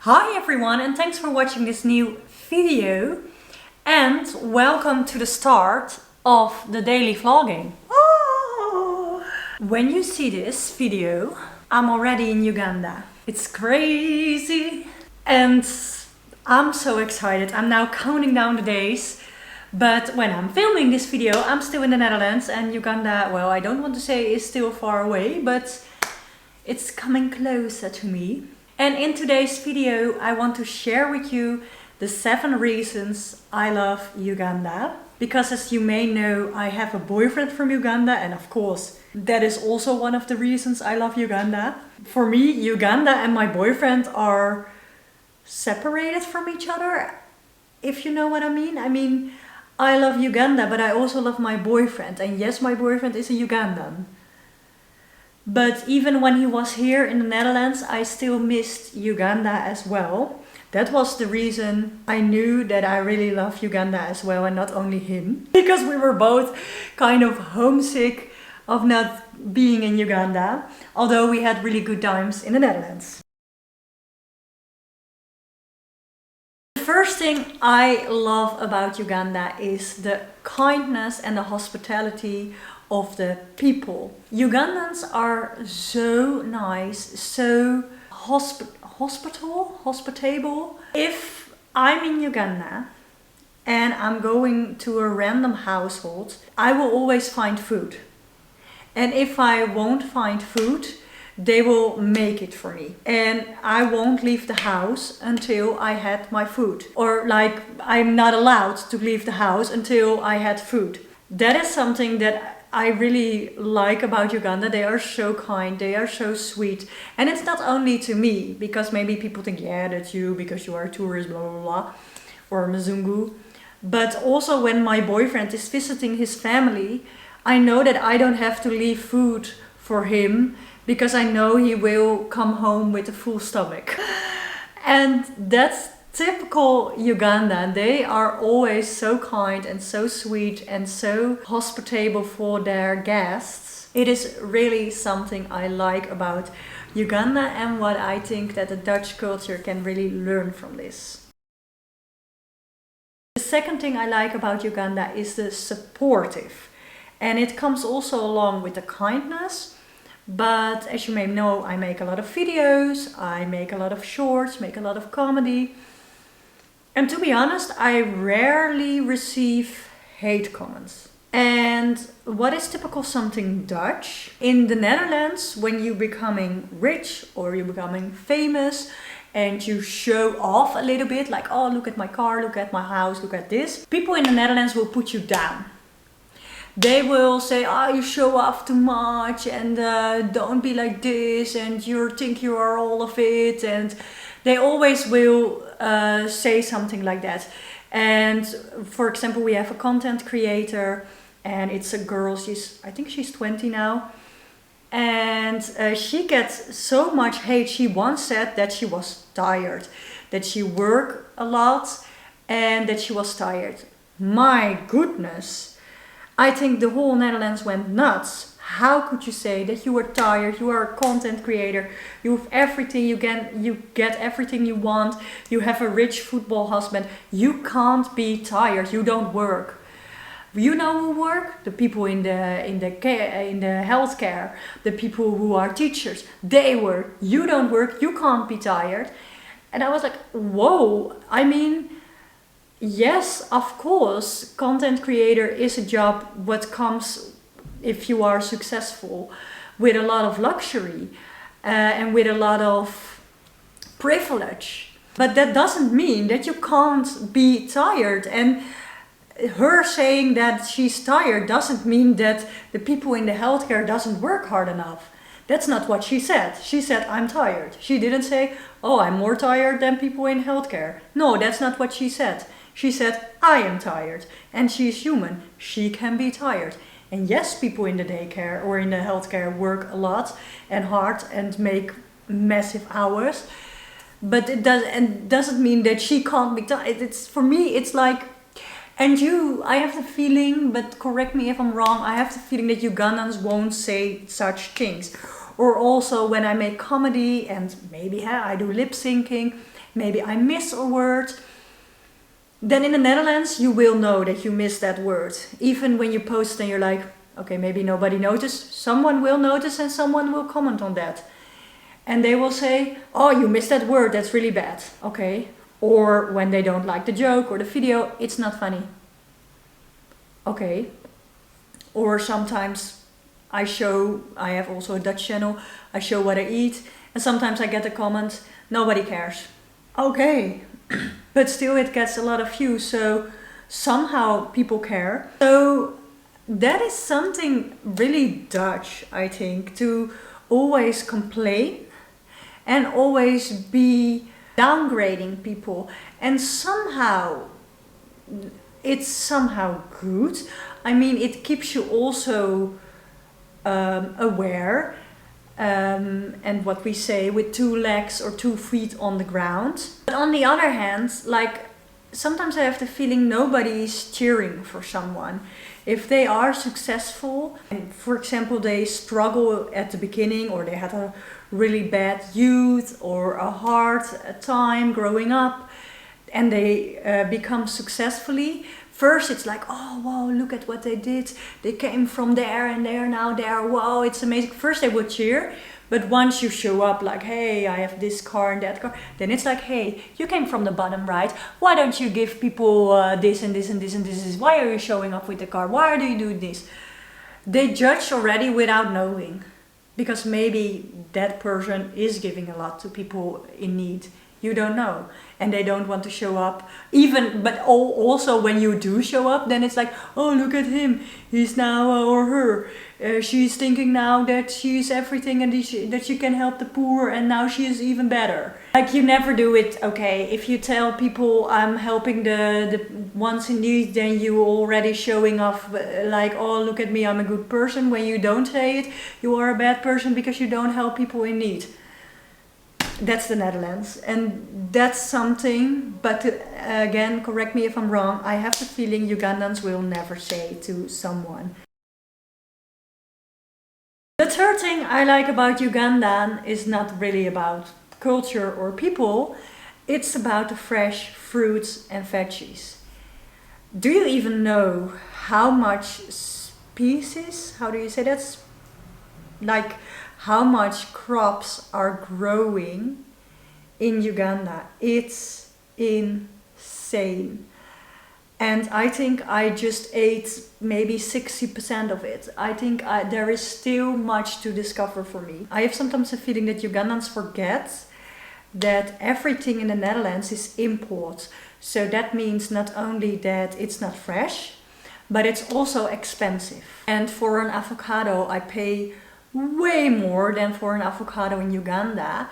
Hi everyone, and thanks for watching this new video, and welcome to the start of the daily vlogging. Oh. When you see this video, I'm already in Uganda. It's crazy and I'm so excited. I'm now counting down the days, but when I'm filming this video I'm still in the Netherlands, and Uganda, well, I don't want to say is still far away, but it's coming closer to me. And in today's video I want to share with you the 7 reasons I love Uganda. Because as you may know, I have a boyfriend from Uganda, and of course that is also one of the reasons I love Uganda. For me, Uganda and my boyfriend are separated from each other, if you know what I mean. I love Uganda, but I also love my boyfriend. And yes, my boyfriend is a Ugandan. But even when he was here in the Netherlands, I still missed Uganda as well. That was the reason I knew that I really love Uganda as well, and not only him. Because we were both kind of homesick of not being in Uganda, although we had really good times in the Netherlands. The first thing I love about Uganda is the kindness and the hospitality of the people. Ugandans are so nice, so hospitable. If I'm in Uganda and I'm going to a random household, I will always find food. And if I won't find food, they will make it for me. And I won't leave the house until I had my food. Or like, I'm not allowed to leave the house until I had food. That is something that I really like about Uganda. They are so kind, they are so sweet. And it's not only to me, because maybe people think, yeah, that's you because you are a tourist, blah blah blah, or Mzungu. But also when my boyfriend is visiting his family, I know that I don't have to leave food for him, because I know he will come home with a full stomach. And that's typical Uganda. They are always so kind and so sweet and so hospitable for their guests. It is really something I like about Uganda, and what I think that the Dutch culture can really learn from this. The second thing I like about Uganda is the supportive. And it comes also along with the kindness. But as you may know, I make a lot of videos, I make a lot of shorts, make a lot of comedy. And to be honest, I rarely receive hate comments. And what is typical something Dutch? In the Netherlands, when you're becoming rich or you're becoming famous and you show off a little bit, like, oh, look at my car, look at my house, look at this, people in the Netherlands will put you down. They will say, oh, you show off too much, and don't be like this, and you think you are all of it. And they always will say something like that. And for example, we have a content creator, and it's a girl, I think she's 20 now. And she gets so much hate. She once said that she was tired, that she worked a lot and that she was tired. My goodness. I think the whole Netherlands went nuts. How could you say that you were tired? You are a content creator. You have everything, you get everything you want. You have a rich football husband. You can't be tired. You don't work. You know who work? The people in the healthcare, the people who are teachers. They work. You don't work. You can't be tired. And I was like, whoa. Yes, of course, content creator is a job what comes, if you are successful, with a lot of luxury and with a lot of privilege. But that doesn't mean that you can't be tired. And her saying that she's tired doesn't mean that the people in the healthcare doesn't work hard enough. That's not what she said. She said, I'm tired. She didn't say, oh, I'm more tired than people in healthcare. No, that's not what she said. She said, I am tired, and she is human. She can be tired. And yes, people in the daycare or in the healthcare work a lot and hard and make massive hours. But it doesn't mean that she can't be tired. For me, it's like, and I have the feeling, but correct me if I'm wrong, I have the feeling that Ugandans won't say such things. Or also when I make comedy and maybe I do lip syncing, maybe I miss a word. Then in the Netherlands, you will know that you missed that word. Even when you post and you're like, okay, maybe nobody noticed. Someone will notice and someone will comment on that. And they will say, oh, you missed that word, that's really bad. Okay. Or when they don't like the joke or the video, it's not funny. Okay. Or sometimes I have also a Dutch channel, I show what I eat. And sometimes I get a comment, nobody cares. Okay. But still it gets a lot of views, so somehow people care. So that is something really Dutch, I think, to always complain and always be downgrading people. And somehow, it's somehow good. I mean, it keeps you also aware. And what we say, with 2 legs or 2 feet on the ground. But on the other hand, like, sometimes I have the feeling nobody is cheering for someone. If they are successful, and for example they struggle at the beginning, or they had a really bad youth or a hard time growing up, and they become successfully, first it's like, oh wow, look at what they did. They came from there and they are now there. Wow, it's amazing. First they would cheer, but once you show up like, hey, I have this car and that car, then it's like, hey, you came from the bottom, right? Why don't you give people this and this and this and this? Why are you showing up with the car? Why do you do this? They judge already without knowing, because maybe that person is giving a lot to people in need. You don't know, and they don't want to show up. But also when you do show up, then it's like, oh, look at him, he's now or her, she's thinking now that she's everything and that she can help the poor, and now she is even better. Like, you never do it. Okay, if you tell people I'm helping the ones in need, then you already showing off like, oh, look at me, I'm a good person. When you don't say it, you are a bad person because you don't help people in need. That's the Netherlands, and that's something, but again, correct me if I'm wrong, I have the feeling Ugandans will never say to someone. The third thing I like about Ugandan is not really about culture or people, it's about the fresh fruits and veggies. Do you even know how much species, how do you say that? Like, how much crops are growing in Uganda? It's insane. And I think I just ate maybe 60% of it. I think there is still much to discover for me. I have sometimes a feeling that Ugandans forget that everything in the Netherlands is import. So that means not only that it's not fresh, but it's also expensive. And for an avocado, I pay way more than for an avocado in Uganda,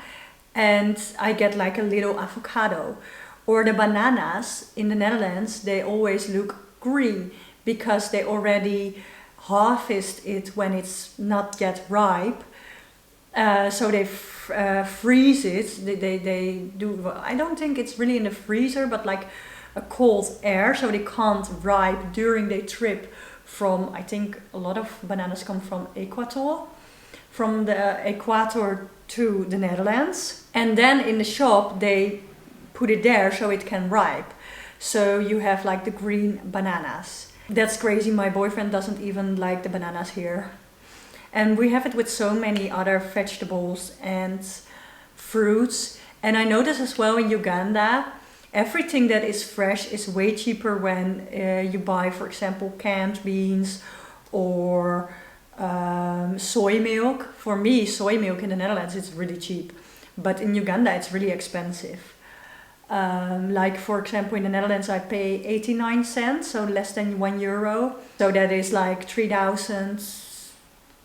and I get like a little avocado. Or the bananas in the Netherlands, they always look green because they already harvest it when it's not yet ripe. So they freeze it. They do. I don't think it's really in the freezer, but like a cold air, so they can't ripe during their trip from. I think a lot of bananas come from Ecuador. From the equator to the Netherlands, and then in the shop they put it there so it can ripe. So you have like the green bananas. That's crazy. My boyfriend doesn't even like the bananas here. And we have it with so many other vegetables and fruits. And I notice as well in Uganda, everything that is fresh is way cheaper when you buy, for example, canned beans or soy milk. For me, soy milk in the Netherlands is really cheap, but in Uganda it's really expensive. Like for example in the Netherlands I pay 89 cents, so less than €1. So that is like 3,000,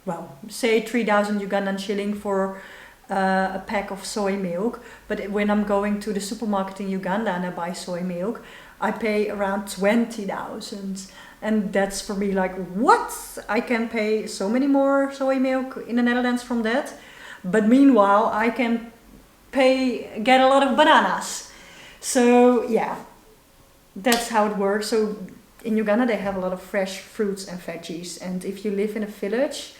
well, say 3,000 Ugandan shilling for a pack of soy milk. But when I'm going to the supermarket in Uganda and I buy soy milk, I pay around 20,000. And that's for me like, what? I can pay so many more soy milk in the Netherlands from that. But meanwhile, I can get a lot of bananas. So yeah, that's how it works. So in Uganda, they have a lot of fresh fruits and veggies. And if you live in a village,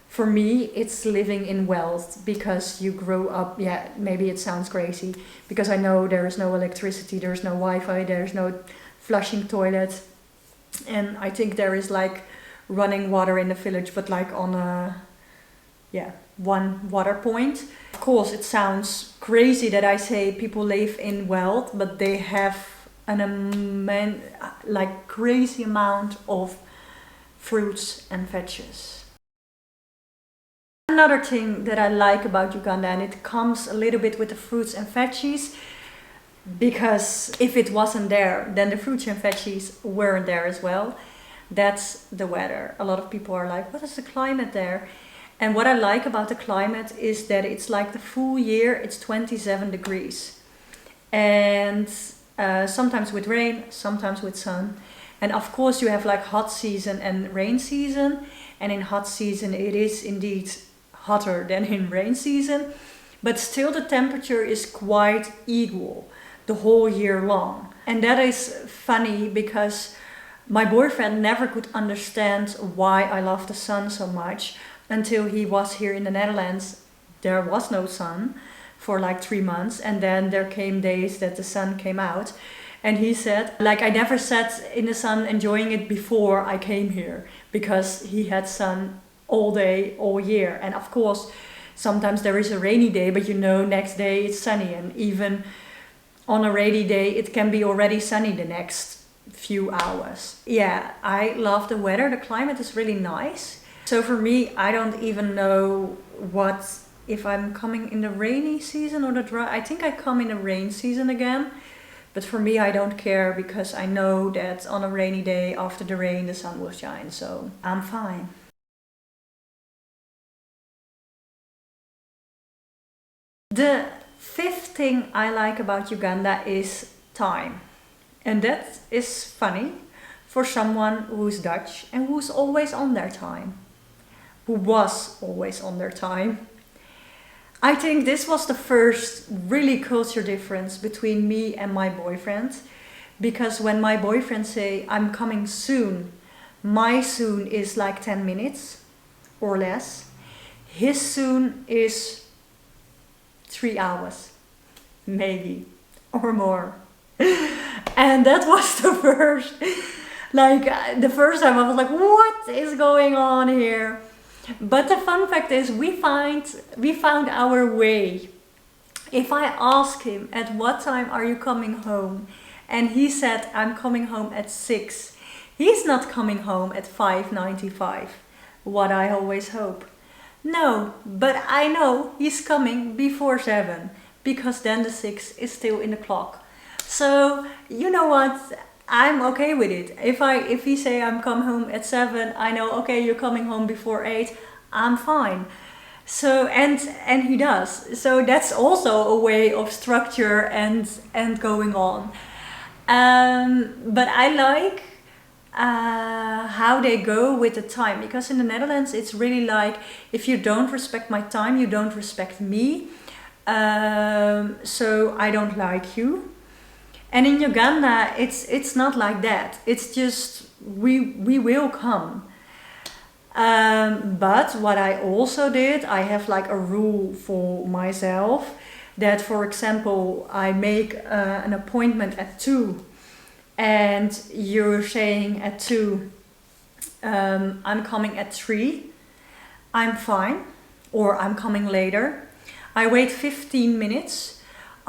For me, it's living in wealth, because you grow up, yeah, maybe it sounds crazy, because I know there is no electricity, there's no Wi-Fi, there's no flushing toilet. And I think there is like running water in the village, but like on a, yeah, one water point. Of course, it sounds crazy that I say people live in wealth, but they have an like crazy amount of fruits and veggies. Another thing that I like about Uganda, and it comes a little bit with the fruits and veggies, because if it wasn't there, then the fruits and veggies weren't there as well. That's the weather. A lot of people are like, what is the climate there? And what I like about the climate is that it's like the full year, it's 27 degrees. And sometimes with rain, sometimes with sun. And of course you have like hot season and rain season. And in hot season it is indeed hotter than in rain season. But still the temperature is quite equal the whole year long. And that is funny, because my boyfriend never could understand why I love the sun so much until he was here in the Netherlands. There was no sun for like 3 months, and then there came days that the sun came out. And he said, like, I never sat in the sun enjoying it before I came here, because he had sun all day, all year. And of course, sometimes there is a rainy day, but you know, next day it's sunny. And even on a rainy day, it can be already sunny the next few hours. Yeah, I love the weather. The climate is really nice. So for me, I don't even know if I'm coming in the rainy season or the dry. I think I come in the rain season again. But for me, I don't care, because I know that on a rainy day after the rain, the sun will shine. So I'm fine. The fifth thing I like about Uganda is time. And that is funny for someone who's Dutch and who's always on their time. Who was always on their time. I think this was the first really culture difference between me and my boyfriend. Because when my boyfriend say, I'm coming soon, my soon is like 10 minutes or less. His soon is 3 hours, maybe, or more. And that was the first, the first time I was like, what is going on here? But the fun fact is, we found our way. If I ask him, at what time are you coming home? And he said, I'm coming home at 6. He's not coming home at 5:95, what I always hope. No, but I know he's coming before 7, because then the 6 is still in the clock. So, you know what? I'm okay with it. If he say I'm coming home at 7, I know, okay, you're coming home before 8, I'm fine. So, and he does. So that's also a way of structure and going on. But I like how they go with the time, because in the Netherlands it's really like, if you don't respect my time, you don't respect me. So I don't like you. And in Uganda, it's not like that. It's just, we will come. But what I also did, I have like a rule for myself, that for example, I make an appointment at 2, and you're saying at 2, I'm coming at 3, I'm fine, or I'm coming later. I wait 15 minutes.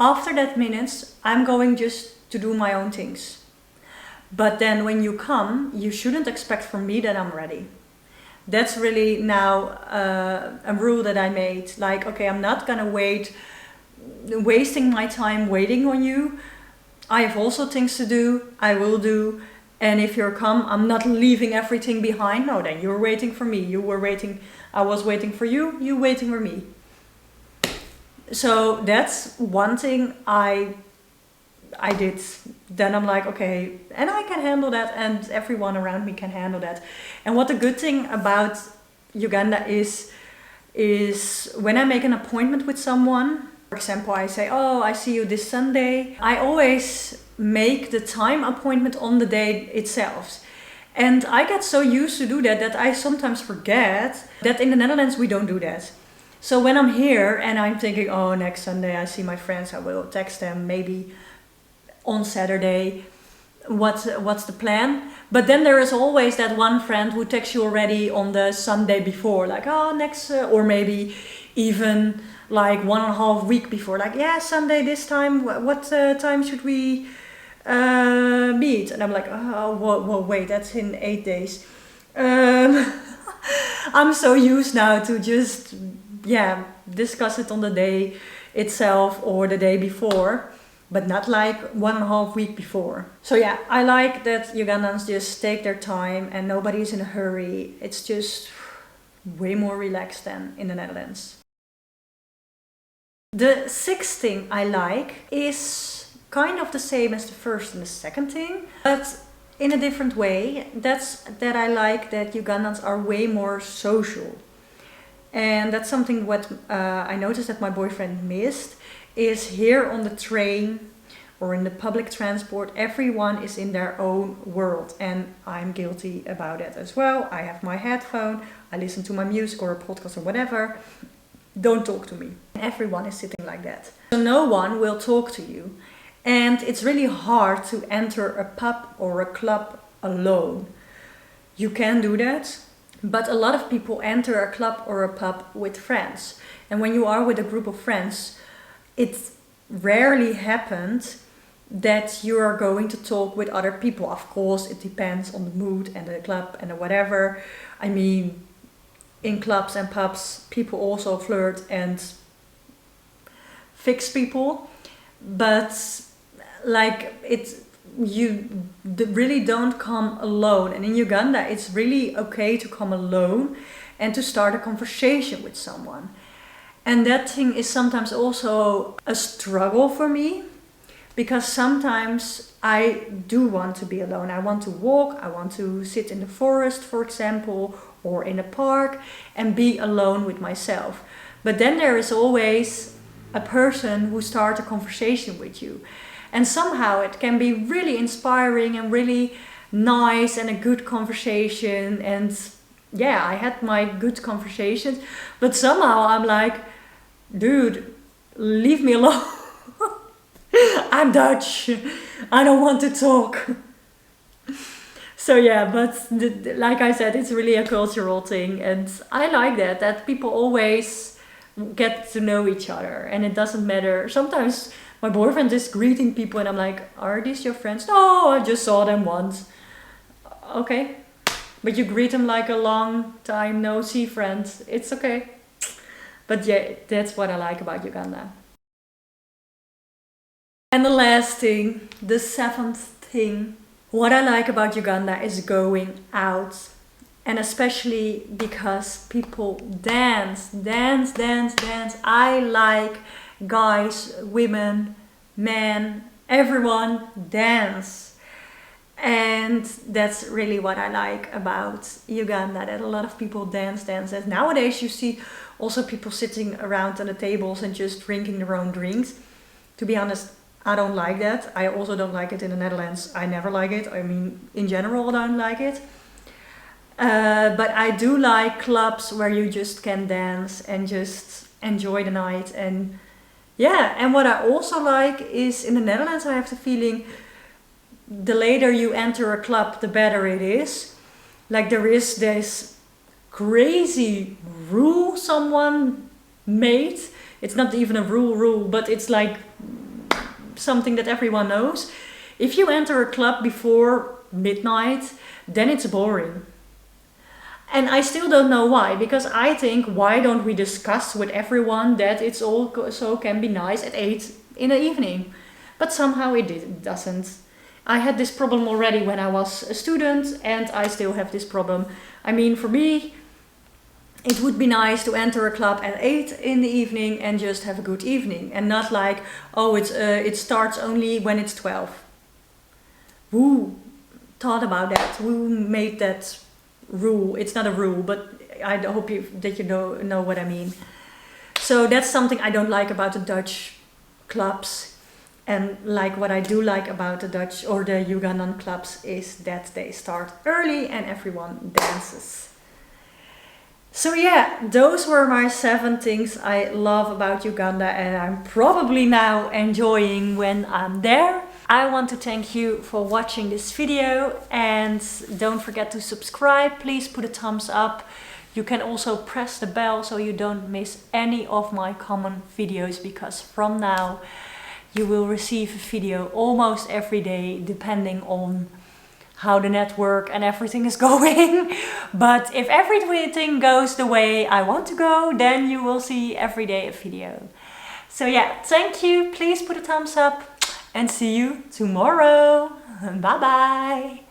After that minutes, I'm going just to do my own things. But then when you come, you shouldn't expect from me that I'm ready. That's really now a rule that I made. Like, okay, I'm not gonna wasting my time waiting on you. I have also things to do, I will do. And if you're come, I'm not leaving everything behind. No, then you're waiting for me. I was waiting for you, you waiting for me. So that's one thing I did. Then I'm like, okay, and I can handle that, and everyone around me can handle that. And what the good thing about Uganda is when I make an appointment with someone, for example, I say, oh, I see you this Sunday. I always make the time appointment on the day itself. And I get so used to do that I sometimes forget that in the Netherlands we don't do that. So when I'm here and I'm thinking, oh, next Sunday I see my friends, I will text them maybe on Saturday, what's the plan? But then there is always that one friend who texts you already on the Sunday before, like, oh, next, or maybe even like 1.5 weeks before, like, yeah, Sunday this time, what time should we meet? And I'm like, oh, whoa, wait, that's in 8 days. I'm so used now to just, yeah, discuss it on the day itself or the day before, but not like 1.5 weeks before. So yeah, I like that Ugandans just take their time and nobody's in a hurry. It's just way more relaxed than in the Netherlands. The sixth thing I like is kind of the same as the first and the second thing, but in a different way. That's that I like that Ugandans are way more social. And that's something what I noticed that my boyfriend missed, is here on the train or in the public transport, everyone is in their own world. And I'm guilty about it as well. I have my headphone, I listen to my music or a podcast or whatever. Don't talk to me. Everyone is sitting like that. So no one will talk to you. And it's really hard to enter a pub or a club alone. You can do that, but a lot of people enter a club or a pub with friends. And when you are with a group of friends, it rarely happens that you are going to talk with other people. Of course, it depends on the mood and the club and the whatever. I mean, in clubs and pubs, people also flirt and fix people. But like you really don't come alone. And in Uganda, it's really okay to come alone and to start a conversation with someone. And that thing is sometimes also a struggle for me, because sometimes I do want to be alone. I want to walk, I want to sit in the forest, for example, or in a park and be alone with myself. But then there is always a person who starts a conversation with you. And somehow it can be really inspiring and really nice and a good conversation. And yeah, I had my good conversations, but somehow I'm like, dude, leave me alone. I'm Dutch. I don't want to talk. So yeah, but like I said, it's really a cultural thing. And I like that people always get to know each other. And it doesn't matter. Sometimes my boyfriend is greeting people and I'm like, are these your friends? No, I just saw them once. Okay. But you greet them like a long time no see friend. It's okay. But yeah, that's what I like about Uganda. And the last thing, the seventh thing, what I like about Uganda is going out. And especially because people dance. I like guys, women, men, everyone dance. And that's really what I like about Uganda, that a lot of people dance. And nowadays you see also people sitting around on the tables and just drinking their own drinks. To be honest, I don't like that. I also don't like it in the Netherlands. I never like it. I mean, in general, I don't like it. But I do like clubs where you just can dance and just enjoy the night. And yeah, and what I also like is in the Netherlands, I have the feeling the later you enter a club, the better it is. Like there is this crazy rule someone made. It's not even a rule, but it's like something that everyone knows. If you enter a club before midnight, then it's boring. And I still don't know why, because I think, why don't we discuss with everyone that it's also can be nice at 8 in the evening? But somehow it doesn't. I had this problem already when I was a student, and I still have this problem. I mean, for me, it would be nice to enter a club at 8 in the evening and just have a good evening, and not like, oh, it starts only when it's 12. Who thought about that? Who made that rule? It's not a rule, but I hope that you know what I mean. So that's something I don't like about the Dutch clubs. And like what I do like about the Dutch or the Ugandan clubs is that they start early and everyone dances. So yeah, those were my 7 things I love about Uganda and I'm probably now enjoying when I'm there. I want to thank you for watching this video and don't forget to subscribe. Please put a thumbs up. You can also press the bell so you don't miss any of my common videos, because from now you will receive a video almost every day depending on how the network and everything is going. But if everything goes the way I want to go, then you will see every day a video. So yeah, thank you. Please put a thumbs up and see you tomorrow. Bye bye.